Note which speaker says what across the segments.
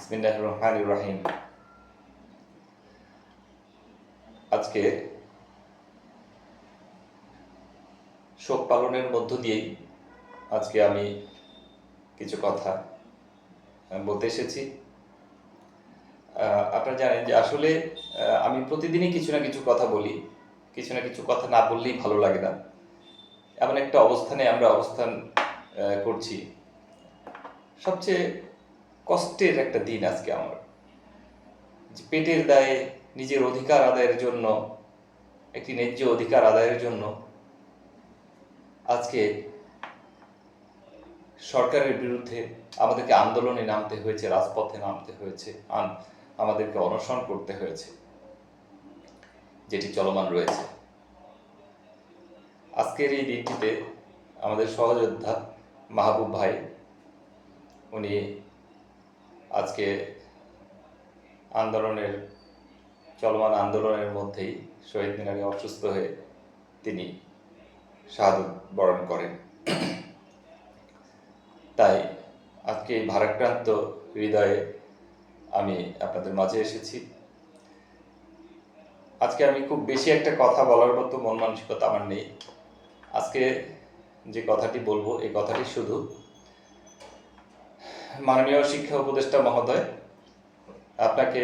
Speaker 1: বিসমিল্লাহির রহমানির রহিম। আজকে শোক পালনের মধ্য দিয়েই আজকে আমি কিছু কথা বলতে এসেছি। আপনারা জানেন যে আসলে আমি প্রতিদিনই কিছু না কিছু কথা বলি, কিছু না কিছু কথা না বললেই ভালো লাগে না। এমন একটা অবস্থানে আমরা অবস্থান করছি। সবচেয়ে কষ্টের একটা দিন আজকে আমার, যে পেটের দায়ে নিজের অধিকার আদায়ের জন্য, একটি ন্যায্য অধিকার আদায়ের জন্য আজকে সরকারের বিরুদ্ধে আমাদেরকে আন্দোলনে নামতে হয়েছে, রাজপথে নামতে হয়েছে, আমাদেরকে অনশন করতে হয়েছে, যেটি চলমান রয়েছে। আজকের এই দিনটিতে আমাদের সহযোদ্ধা মাহবুব ভাই, উনি আজকে চলমান আন্দোলনের মধ্যেই শহীদ মিনারে অসুস্থ হয়ে তিনি শাহাদত বরণ করেন। তাই আজকে এই ভারাক্রান্ত হৃদয়ে আমি আপনাদের মাঝে এসেছি। আজকে আমি খুব বেশি একটা কথা বলার মতো মন মানসিকতা আমার নেই। আজকে যে কথাটি বলবো, এই কথাটি শুধু মাননীয় শিক্ষা উপদেষ্টা মহোদয়, আপনাকে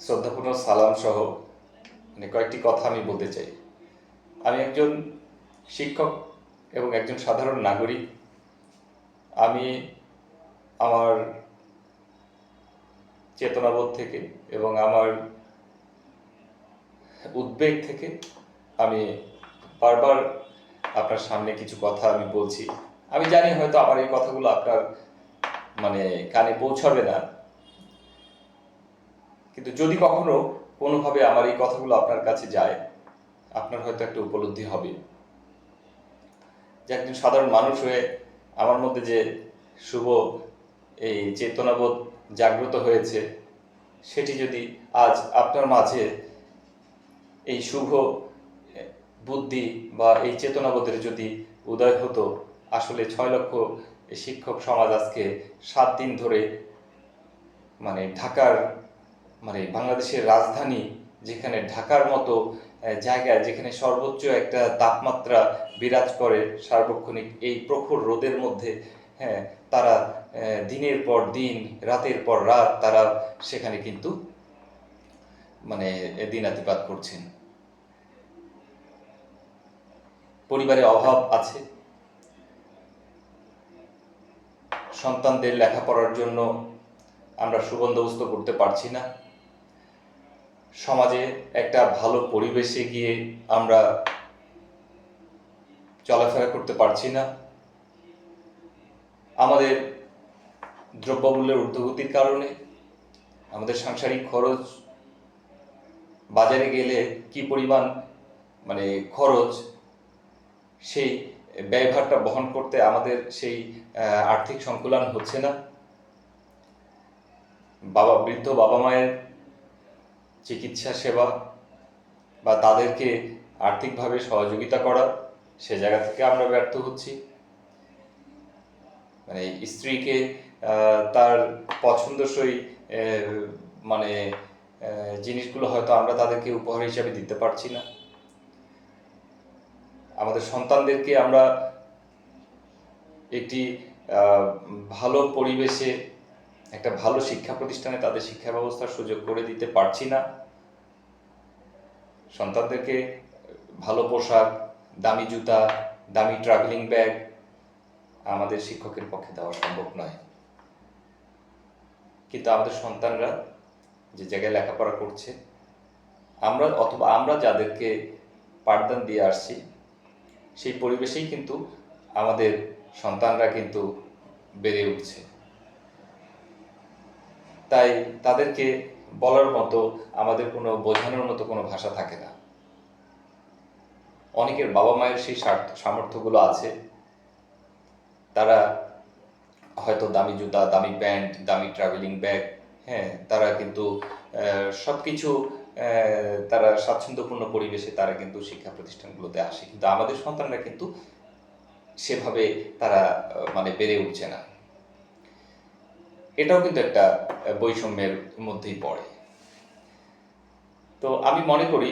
Speaker 1: শ্রদ্ধাপূর্ণ সালাম সহ কয়েকটি কথা আমি বলতে চাই। আমি একজন শিক্ষক এবং একজন সাধারণ নাগরিক। আমি আমার চেতনাবোধ থেকে এবং আমার উদ্বেগ থেকে আমি বারবার আপনার সামনে কিছু কথা আমি বলছি। আমি জানি হয়তো আমার এই কথাগুলো আপনার কানে পৌঁছাবে না, কিন্তু যদি কখনো কোনোভাবে আমার এই কথাগুলো আপনার কাছে যায়, আপনার হয়তো একটা উপলব্ধি হবে যে একজন সাধারণ মানুষ হয়ে আমার মধ্যে যে শুভ এই চেতনাবোধ জাগ্রত হয়েছে, সেটি যদি আজ আপনার মাঝে এই শুভ বুদ্ধি বা এই চেতনাবোধের যদি উদয় হতো, আসলে 6 লক্ষ শিক্ষক সমাজ আজকে 7 দিন ধরে ঢাকার বাংলাদেশের রাজধানী, যেখানে ঢাকার মতো জায়গায়, যেখানে সর্বোচ্চ একটা তাপমাত্রা বিরাজ করে সার্বক্ষণিক, এই প্রখর রোদের মধ্যে তারা দিনের পর দিন, রাতের পর রাত তারা সেখানে কিন্তু দিনাতিপাত করছেন। পরিবারে অভাব আছে, সন্তানদের লেখাপড়ার জন্য আমরা সুবন্দোবস্ত করতে পারছি না, সমাজে একটা ভালো পরিবেশে গিয়ে আমরা চলাফেরা করতে পারছি না, আমাদের দ্রব্যমূল্যের ঊর্ধ্বগতির কারণে আমাদের সাংসারিক খরচ, বাজারে গেলে কি পরিমাণ খরচ, সেই ব্যয়ভারটা বহন করতে আমাদের সেই আর্থিক সংকুলান হচ্ছে না। বৃদ্ধ বাবা মায়ের চিকিৎসা সেবা বা তাদেরকে আর্থিকভাবে সহযোগিতা করা, সে জায়গা থেকে আমরা ব্যর্থ হচ্ছি। স্ত্রীকে তার পছন্দসই জিনিসগুলো হয়তো আমরা তাদেরকে উপহার হিসাবে দিতে পারছি না। আমাদের সন্তানদেরকে আমরা একটি ভালো পরিবেশে, একটা ভালো শিক্ষা প্রতিষ্ঠানে তাদের শিক্ষা ব্যবস্থার সুযোগ করে দিতে পারছি না। সন্তানদেরকে ভালো পোশাক, দামি জুতা, দামি ট্রাভেলিং ব্যাগ আমাদের শিক্ষকের পক্ষে দেওয়া সম্ভব নয়। কিন্তু আমাদের সন্তানরা যে জায়গায় লেখাপড়া করছে, আমরা যাদেরকে পাঠদান দিয়ে আসছি, সেই পরিবেশেই কিন্তু আমাদের সন্তানরা কিন্তু বেড়ে উঠছে। তাই তাদেরকে বলার মতো, আমাদের কোনো বোঝানোর মতো কোনো ভাষা থাকে না। অনেকের বাবা মায়ের সেই সামর্থ্যগুলো আছে, তারা হয়তো দামি জুতা, দামি প্যান্ট, দামি ট্রাভেলিং ব্যাগ, তারা কিন্তু সবকিছু তারা স্বাচ্ছন্দ্যপূর্ণ পরিবেশে তারা কিন্তু শিক্ষা প্রতিষ্ঠানগুলোতে আসে, কিন্তু আমাদের সন্তানরা কিন্তু সেভাবে তারা বেড়ে উঠছে না। এটাও কিন্তু একটা বৈষম্যের মধ্যেই পড়ে। তো আমি মনে করি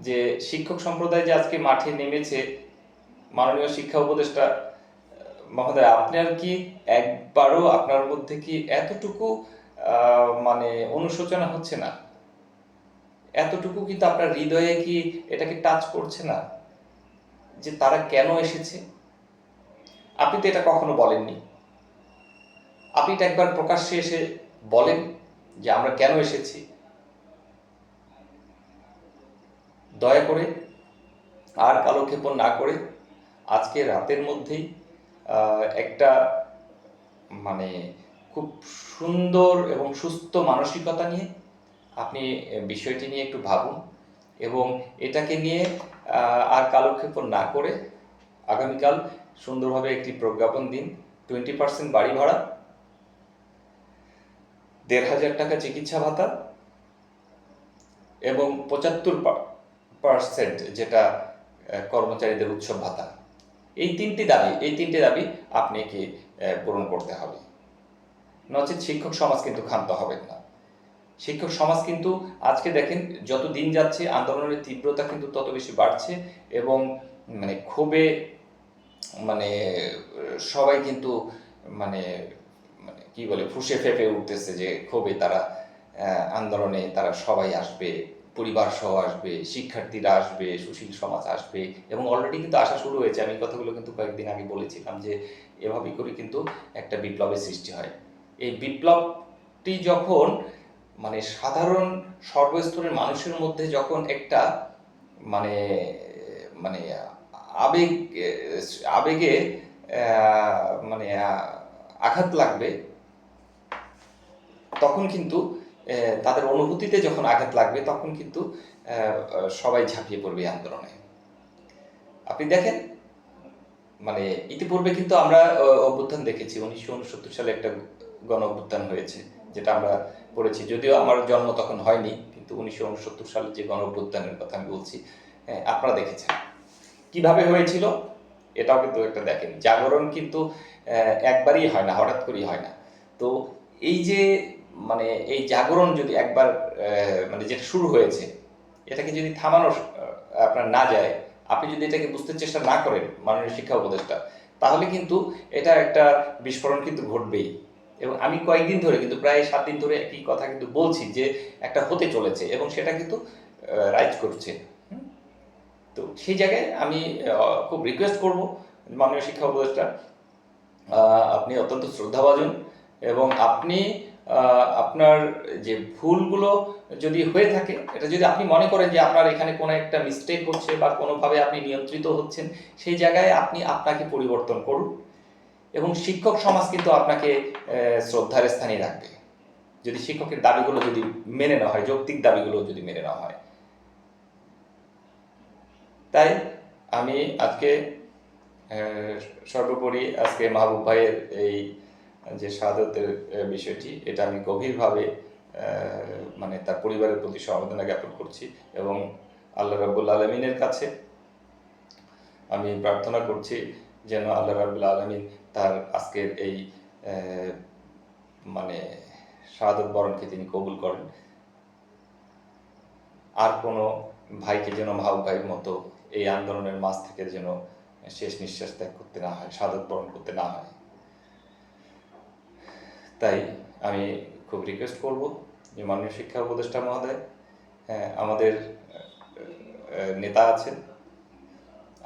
Speaker 1: যে শিক্ষক সম্প্রদায় যে আজকে মাঠে নেমেছে, মাননীয় শিক্ষা উপদেষ্টা মহোদয়, আপনার কি একবারও আপনার মধ্যে কি এতটুকু মানে অনুশোচনা হচ্ছে না? এতটুকু কিন্তু আপনার হৃদয়ে কি এটাকে টাচ করছে না যে তারা কেন এসেছে? আপনি তো এটা কখনো বলেননি। আপনি এটা একবার প্রকাশ্যে এসে বলেন যে আমরা কেন এসেছি। দয়া করে আর কালক্ষেপণ না করে আজকে রাতের মধ্যেই একটা মানে খুব সুন্দর এবং সুস্থ মানসিকতা নিয়ে আপনি বিষয়টি নিয়ে একটু ভাবুন এবং এটাকে নিয়ে আর কালক্ষেপণ না করে আগামীকাল সুন্দরভাবে একটি প্রজ্ঞাপন দিন। 20% বাড়ি ভাড়া, 1,500 টাকা চিকিৎসা ভাতা এবং 75% যেটা কর্মচারীদের উৎসব ভাতা। এই তিনটি দাবি আপনাকে পূরণ করতে হবে। নচেৎ শিক্ষক সমাজ কিন্তু ক্ষান্ত হবেন না। শিক্ষক সমাজ কিন্তু আজকে দেখেন যত দিন যাচ্ছে আন্দোলনের তীব্রতা কিন্তু তত বেশি বাড়ছে এবং মানে ক্ষোভে মানে সবাই কিন্তু মানে মানে কি বলে ফুঁসে ফেঁপে উঠতেছে যে ক্ষোভে তারা আন্দোলনে তারা সবাই আসবে, পরিবার সহ আসবে, শিক্ষার্থীরা আসবে, সুশীল সমাজ আসবে এবং অলরেডি কিন্তু আসা শুরু হয়েছে। আমি কথাগুলো কিন্তু কয়েকদিন আগে বলেছিলাম যে এভাবেই করে কিন্তু একটা বিপ্লবের সৃষ্টি হয়। এই বিপ্লবটি যখন মানে সাধারণ সর্বস্তরের মানুষের মধ্যে যখন একটা মানে মানে আবেগ আবেগে মানে আঘাত লাগবে, তখন কিন্তু তাদের অনুভূতিতে যখন আঘাত লাগবে তখন কিন্তু সবাই ঝাঁপিয়ে পড়বে আন্দোলনে। আপনি দেখেন মানে ইতিপূর্বে কিন্তু আমরা অভ্যুত্থান দেখেছি। 1969 সালে একটা গণ অভ্যুত্থান হয়েছে, যেটা আমরা পড়েছি। যদিও আমার জন্ম তখন হয়নি, কিন্তু 1969 সালে যে গণ অভ্যুত্থানের কথা আমি বলছি, আপনারা দেখেছেন কিভাবে হয়েছিল। এটাও কিন্তু একটা দেখেন, জাগরণ কিন্তু একবারই হয় না, হঠাৎ করেই হয় না। তো এই যে মানে এই জাগরণ যদি একবার মানে যেটা শুরু হয়েছে, এটাকে যদি থামানো আপনার না যায়, আপনি যদি এটাকে বুঝতে চেষ্টা না করেন মাননীয় শিক্ষা উপদেষ্টা, তাহলে কিন্তু এটা একটা বিস্ফোরণ কিন্তু ঘটবেই। এবং আমি কয়েকদিন ধরে কিন্তু প্রায় 7 দিন ধরে একই কথা কিন্তু বলছি যে একটা হতে চলেছে এবং সেটা কিন্তু রাইজ করছে। তো সেই জায়গায় আমি খুব রিকোয়েস্ট করব মাননীয় শিক্ষা উপদেষ্টা, আপনি অত্যন্ত শ্রদ্ধাভাজন এবং আপনি আপনার যে ভুলগুলো যদি হয়ে থাকে, এটা যদি আপনি মনে করেন যে আপনার এখানে কোনো একটা মিস্টেক হচ্ছে বা কোনোভাবে আপনি নিয়ন্ত্রিত হচ্ছেন, সেই জায়গায় আপনি আপনাকে পরিবর্তন করুন এবং শিক্ষক সমাজ কিন্তু আপনাকে শ্রদ্ধার স্থানে রাখবে যদি শিক্ষকের দাবিগুলো যদি মেনে নেওয়া হয়, যৌক্তিক দাবিগুলো যদি মেনে নেওয়া হয়। তাই আমি আজকে সর্বোপরি আজকে মাহবুব ভাইয়ের এই যে শাহাদতের বিষয়টি, এটা আমি গভীরভাবে মানে তার পরিবারের প্রতি সমবেদনা জ্ঞাপন করছি এবং আল্লাহ রাব্বুল আলামিনের কাছে আমি প্রার্থনা করছি যেন আল্লাহ রাব্বুল আলামিন তার আজকের এই মানে শাহাদত বরণকে তিনি কবুল করেন। আর কোনো ভাইকে যেন মাহবুব ভাইয়ের মতো এই আন্দোলনের মাঝ থেকে যেন শেষ নিঃশ্বাস ত্যাগ করতে না হয়, শাহাদত বরণ করতে না হয়। তাই আমি খুব রিকোয়েস্ট করব যে মাননীয় শিক্ষা উপদেষ্টা মহোদয়, আমাদের নেতা আছেন,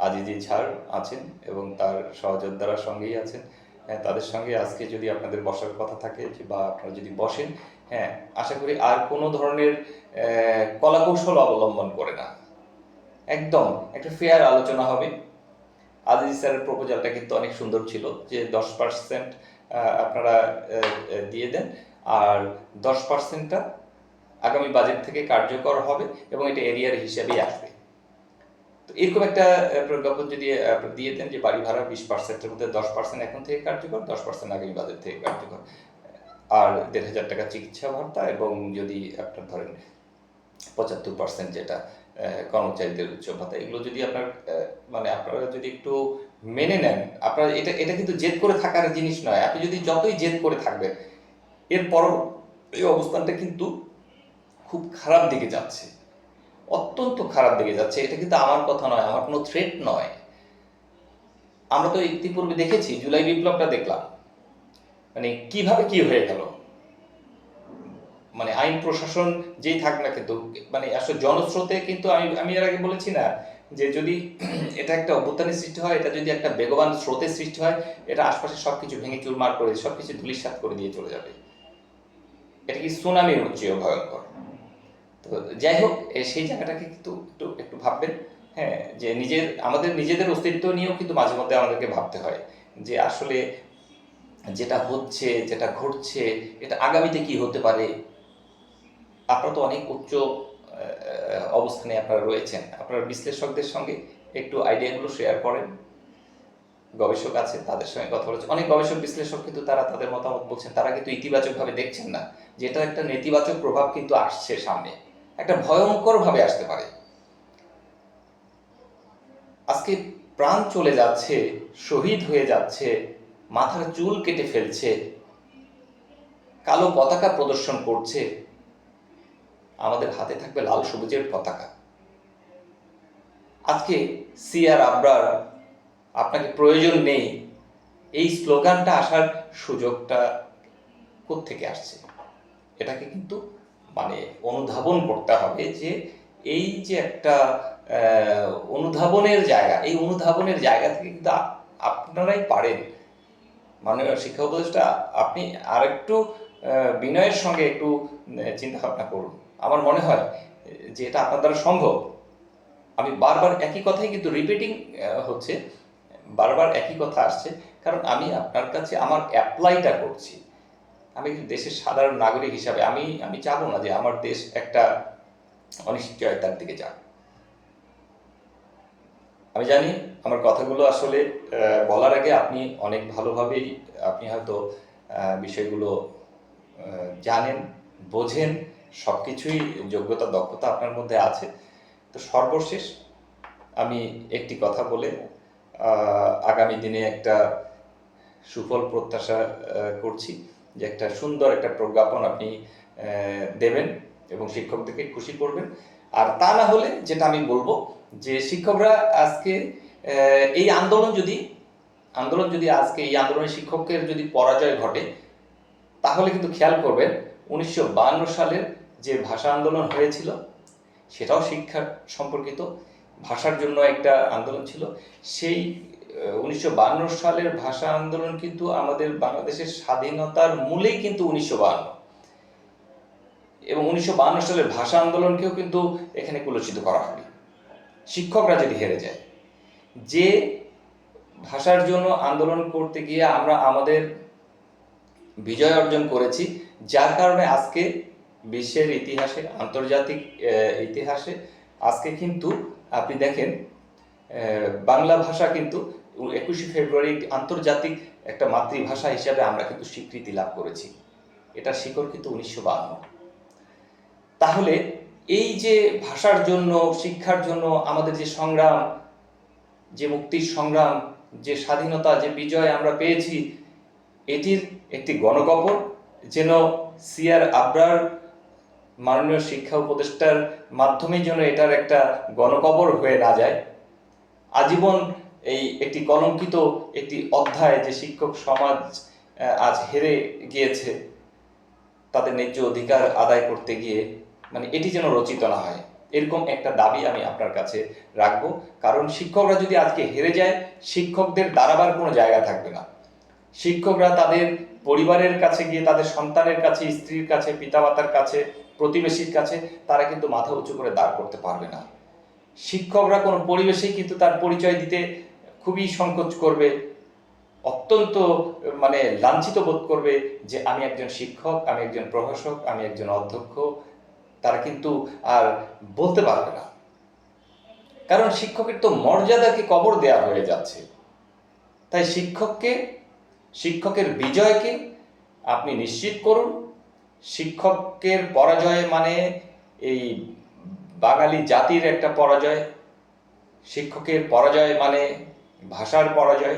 Speaker 1: আজিজি ছাড় আছেন এবং তার সহযোদ্ধারা সঙ্গেই আছেন, তাদের সঙ্গে আজকে যদি আপনাদের বসার কথা থাকে বা আপনারা যদি বসেন, আশা করি আর কোনো ধরনের কলাকৌশল অবলম্বন করে না, একদম একটা ফেয়ার আলোচনা হবে। আজিজ স্যারের প্রপোজালটা কিন্তু অনেক সুন্দর ছিল যে 10% আপনারা দিয়ে দেন আর 10%টা আগামী বাজেট থেকে কার্যকর হবে এবং এটা এরিয়ার হিসাবেই আসবে। তো এরকম একটা প্রজ্ঞাপন যদি দিয়ে দেন যে বাড়ি ভাড়া 20%-এর মধ্যে 10% এখন থেকে কার্যকর, 10% আগামী বাজেট থেকে কার্যকর, আর 1,500 টাকা চিকিৎসা ভাতা এবং যদি আপনার ধরেন 75% যেটা কর্মচারীদের উচ্চ ভাতা, এগুলো যদি আপনার মানে আপনারা যদি একটু মেনে নেন। আপনার এটা এটা কিন্তু জেদ করে থাকার জিনিস নয়। আপনি যদি যতই জেদ করে থাকবেন, এরপরও এই অবস্থানটা কিন্তু খুব খারাপ দিকে যাচ্ছে, অত্যন্ত খারাপ দিকে যাচ্ছে। এটা কিন্তু আমার কথা নয়, আমার কোনো থ্রেট নয়। আমরা তো ইতিপূর্বে দেখেছি, জুলাই বিপ্লবটা দেখলাম, মানে কিভাবে কি হয়ে গেল। মানে আইন প্রশাসন যেই থাক না, কিন্তু মানে আসলে জনস্রোতে কিন্তু আমি আমি এর আগে বলেছি না যে যদি এটা একটা অভ্যুত্থানের সৃষ্টি হয়, এটা যদি একটা বেগবান স্রোতের সৃষ্টি হয়, এটা আশপাশে সবকিছু ভেঙে চুরমার করে, সবকিছু ধূলিসাৎ করে দিয়ে চলে যাবে। এটা কি সুনামির চেয়েও ভয়ঙ্কর। তো যাই হোক, সেই জায়গাটাকে কিন্তু একটু একটু ভাববেন। হ্যাঁ, যে আমাদের নিজেদের অস্তিত্ব নিয়েও কিন্তু মাঝে মধ্যে আমাদেরকে ভাবতে হয় যে আসলে যেটা হচ্ছে, যেটা ঘটছে, এটা আগামীতে কি হতে পারে। আপনারা তো অনেক উচ্চ অবস্থানে আপনারা রয়েছেন, আপনারা বিশ্লেষকদের সঙ্গে একটু আইডিয়াগুলো শেয়ার করেন। গবেষক আছে, তাদের সঙ্গে কথা বলেছে, অনেক গবেষক বিশ্লেষক কিন্তু তারা তাদের মতামত বলছেন, তারা কিন্তু ইতিবাচকভাবে দেখছেন না, যেটা একটা নেতিবাচক প্রভাব কিন্তু আসছে সামনে, একটা ভয়ঙ্করভাবে আসতে পারে। আজকে প্রাণ চলে যাচ্ছে, শহীদ হয়ে যাচ্ছে, মাথার চুল কেটে ফেলছে, কালো পতাকা প্রদর্শন করছে। আমাদের হাতে থাকবে লাল সবুজের পতাকা। আজকে সিআর আবরার, আপনাকে প্রয়োজন নেই, এই স্লোগানটা আসার সুযোগটা কোত্থেকে আসছে? এটাকে কিন্তু মানে অনুধাবন করতে হবে যে এই যে একটা অনুধাবনের জায়গা, এই অনুধাবনের জায়গা থেকে কিন্তু আপনারাই পারেন। মাননীয় শিক্ষা উপদেষ্টা, আপনি আরেকটু বিনয়ের সঙ্গে একটু চিন্তা ভাবনা করুন। আমার মনে হয় যে এটা আপনার দ্বারা সম্ভব। আমি বারবার একই কথাই কিন্তু রিপিটিং হচ্ছে, বারবার একই কথা আসছে, কারণ আমি আপনার কাছে আমার অ্যাপ্লাইটা করছি। আমি দেশের সাধারণ নাগরিক হিসাবে আমি আমি চাবো না যে আমার দেশ একটা অনিশ্চয়তার দিকে যাক। আমি জানি আমার কথাগুলো আসলে বলার আগে আপনি অনেক ভালোভাবেই আপনি হয়তো বিষয়গুলো জানেন, বোঝেন, সব কিছুই যোগ্যতা দক্ষতা আপনার মধ্যে আছে। তো সর্বশেষ আমি একটি কথা বলে আগামী দিনে একটা সুফল প্রত্যাশা করছি, যে একটা সুন্দর একটা প্রজ্ঞাপন আপনি দেবেন এবং শিক্ষকদেরকে খুশি করবেন। আর তা না হলে যেটা আমি বলবো যে শিক্ষকরা আজকে এই আন্দোলন যদি আজকে এই আন্দোলনে শিক্ষকের যদি পরাজয় ঘটে, তাহলে কিন্তু খেয়াল করবেন 1952 সালের যে ভাষা আন্দোলন হয়েছিল, সেটাও শিক্ষা সম্পর্কিত, ভাষার জন্য একটা আন্দোলন ছিল। সেই 1952 সালের ভাষা আন্দোলন কিন্তু আমাদের বাংলাদেশের স্বাধীনতার মূলেই কিন্তু 1952, এবং 1952 সালের ভাষা আন্দোলনকেও কিন্তু এখানে কুলসিত করা হবে। শিক্ষকরা যদি হেরে যায়, যে ভাষার জন্য আন্দোলন করতে গিয়ে আমরা আমাদের বিজয় অর্জন করেছি, যার কারণে আজকে বিশ্বের ইতিহাসে, আন্তর্জাতিক ইতিহাসে আজকে কিন্তু আপনি দেখেন বাংলা ভাষা কিন্তু 21শে ফেব্রুয়ারি আন্তর্জাতিক একটা মাতৃভাষা হিসাবে আমরা কিন্তু স্বীকৃতি লাভ করেছি। এটা শিকড় কিন্তু 1952। তাহলে এই যে ভাষার জন্য, শিক্ষার জন্য আমাদের যে সংগ্রাম, যে মুক্তির সংগ্রাম, যে স্বাধীনতা, যে বিজয় আমরা পেয়েছি, এটির একটি গণকবর যেন সিআর আবরার মাননীয় শিক্ষা উপদেষ্টার মাধ্যমে যেন এটার একটা গণকবর হয়ে না যায়। আজীবন এই একটি কলঙ্কিত একটি অধ্যায়, যে শিক্ষক সমাজ আজ হেরে গিয়েছে তাদের ন্যায্য অধিকার আদায় করতে গিয়ে, মানে এটি যেন রচিত না হয়, এরকম একটা দাবি আমি আপনার কাছে রাখবো। কারণ শিক্ষকরা যদি আজকে হেরে যায়, শিক্ষকদের দাঁড়াবার কোনো জায়গা থাকবে না। শিক্ষকরা তাদের পরিবারের কাছে গিয়ে, তাদের সন্তানের কাছে, স্ত্রীর কাছে, পিতামাতার কাছে, প্রতিবেশীর কাছে তারা কিন্তু মাথা উঁচু করে দাঁড় করতে পারবে না। শিক্ষকরা কোনো পরিবেশেই কিন্তু তার পরিচয় দিতে খুবই সংকোচ করবে, অত্যন্ত মানে লাঞ্ছিত বোধ করবে যে আমি একজন শিক্ষক, আমি একজন প্রভাষক, আমি একজন অধ্যক্ষ। তারা কিন্তু আর বলতে পারবে না, কারণ শিক্ষকের তো মর্যাদাকে কবর দেওয়া হয়ে যাচ্ছে। তাই শিক্ষকের বিজয়কে আপনি নিশ্চিত করুন। শিক্ষকের পরাজয় মানে এই বাঙালি জাতির একটা পরাজয়। শিক্ষকের পরাজয় মানে ভাষার পরাজয়,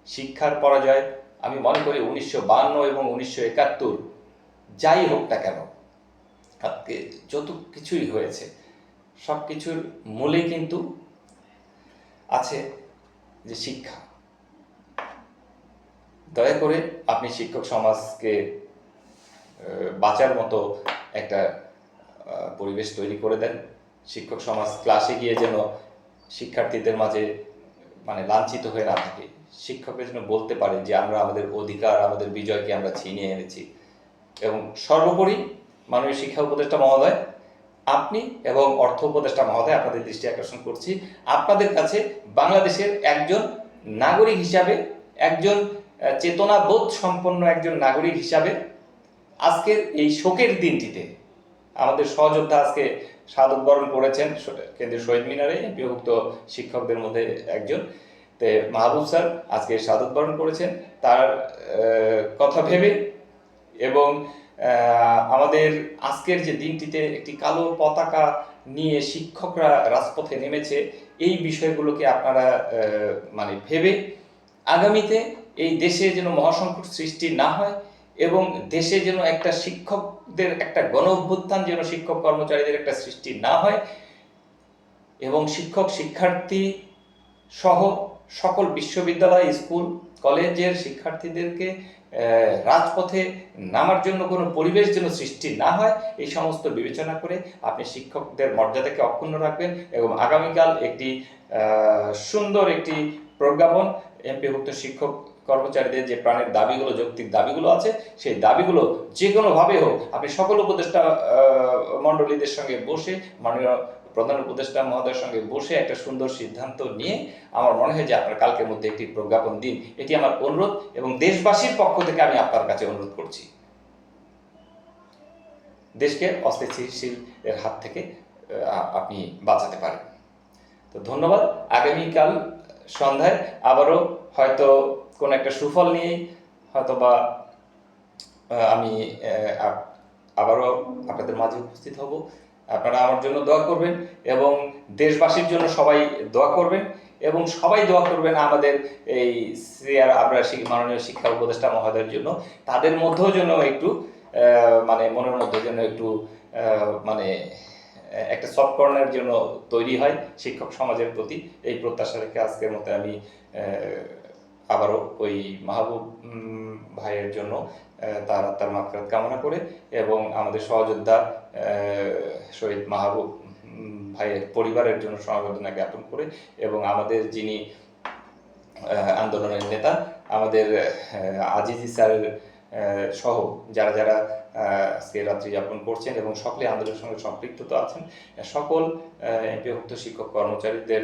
Speaker 1: শিক্ষার পরাজয়। আমি মনে করি 1952 এবং 1971 যাই হোক না কেন, আজকে যত কিছুই হয়েছে সব কিছুর মূলে কিন্তু আছে যে শিক্ষা। দয়া করে আপনি শিক্ষক সমাজকে বাঁচার মতো একটা পরিবেশ তৈরি করে দেন। শিক্ষক সমাজ ক্লাসে গিয়ে যেন শিক্ষার্থীদের মাঝে মানে লাঞ্ছিত হয়ে না থাকে। শিক্ষকরা যেন বলতে পারে যে আমরা আমাদের অধিকার, আমাদের বিজয়কে আমরা ছিনিয়ে এনেছি। এবং সর্বোপরি মাননীয় শিক্ষা উপদেষ্টা মহোদয়, আপনি এবং অর্থ উপদেষ্টা মহোদয়, আপনাদের দৃষ্টি আকর্ষণ করছি, আপনাদের কাছে বাংলাদেশের একজন নাগরিক হিসাবে, একজন চেতনাবোধ সম্পন্ন একজন নাগরিক হিসাবে আজকের এই শোকের দিনটিতে আমাদের সহযোদ্ধা আজকে শাহাদত বরণ করেছেন কেন্দ্রীয় শহীদ মিনারে, বিভক্ত শিক্ষকদের মধ্যে একজন, তে মাহবুব স্যার আজকে শাহাদত বরণ করেছেন। তার কথা ভেবে এবং আমাদের আজকের যে দিনটিতে একটি কালো পতাকা নিয়ে শিক্ষকরা রাজপথে নেমেছে, এই বিষয়গুলোকে আপনারা মানে ভেবে আগামীতে এই দেশে যেন মহাসংকট সৃষ্টি না হয় এবং দেশে যেন একটা শিক্ষকদের একটা গণ অভ্যুত্থান, যেন শিক্ষক কর্মচারীদের একটা সৃষ্টি না হয় এবং শিক্ষক শিক্ষার্থী সহ সকল বিশ্ববিদ্যালয়, স্কুল, কলেজের শিক্ষার্থীদেরকে রাজপথে নামার জন্য কোনো পরিবেশ যেন সৃষ্টি না হয়, এই সমস্ত বিবেচনা করে আপনি শিক্ষকদের মর্যাদাকে অক্ষুণ্ণ রাখবেন এবং আগামীকাল একটি সুন্দর একটি প্রজ্ঞাপন এমপিভুক্ত শিক্ষক কর্মচারীদের যে প্রাণের দাবিগুলো, যৌক্তিক দাবিগুলো আছে, সেই দাবিগুলো যে কোনোভাবে হোক আপনি সকল উপদেষ্টা মণ্ডলীদের সঙ্গে বসে, মাননীয় প্রধান উপদেষ্টা মহোদয়ের সঙ্গে বসে একটা সুন্দর সিদ্ধান্ত নিয়ে আমার মনে হয় যে আপনার কালকের মধ্যে একটি প্রজ্ঞাপন দিন। এটি আমার অনুরোধ এবং দেশবাসীর পক্ষ থেকে আমি আপনার কাছে অনুরোধ করছি। দেশকে অস্থিতিশীল এর হাত থেকে আপনি বাঁচাতে পারেন। তো ধন্যবাদ। আগামীকাল সন্ধ্যায় আবারও হয়তো কোনো একটা সুফল নিয়ে হয়তো বা আমি আবারও আপনাদের মাঝে উপস্থিত হব। আপনারা আমার জন্য দোয়া করবেন এবং দেশবাসীর জন্য সবাই দোয়া করবেন এবং সবাই দোয়া করবেন আমাদের এই সিআর আবরার মাননীয় শিক্ষা উপদেষ্টা মহোদয়ের জন্য। তাদের মধ্যেও যেন একটু মানে মনের মধ্যে যেন একটু মানে একটা সফট কর্নার জন্য তৈরি হয় শিক্ষক সমাজের প্রতি, এই প্রত্যাশা রেখে আজকের মতো আমি আবারও ওই মাহবুব ভাইয়ের জন্য তার আত্মার মাগফিরাত কামনা করে এবং আমাদের সহযোদ্ধা শহীদ মাহবুব ভাইয়ের পরিবারের জন্য সমবেদনা জ্ঞাপন করে এবং আমাদের যিনি আন্দোলনের নেতা আমাদের আজিজি স্যারের সহ যারা যারা আজকে রাত্রি যাপন করছেন এবং সকলে আন্দোলনের সঙ্গে সম্পৃক্ত আছেন, সকল এমপিভুক্ত শিক্ষক কর্মচারীদের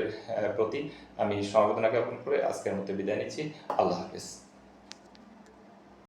Speaker 1: প্রতি আমি সমবেদনা জ্ঞাপন করে আজকের মতো বিদায় নিচ্ছি। আল্লাহ হাফেজ।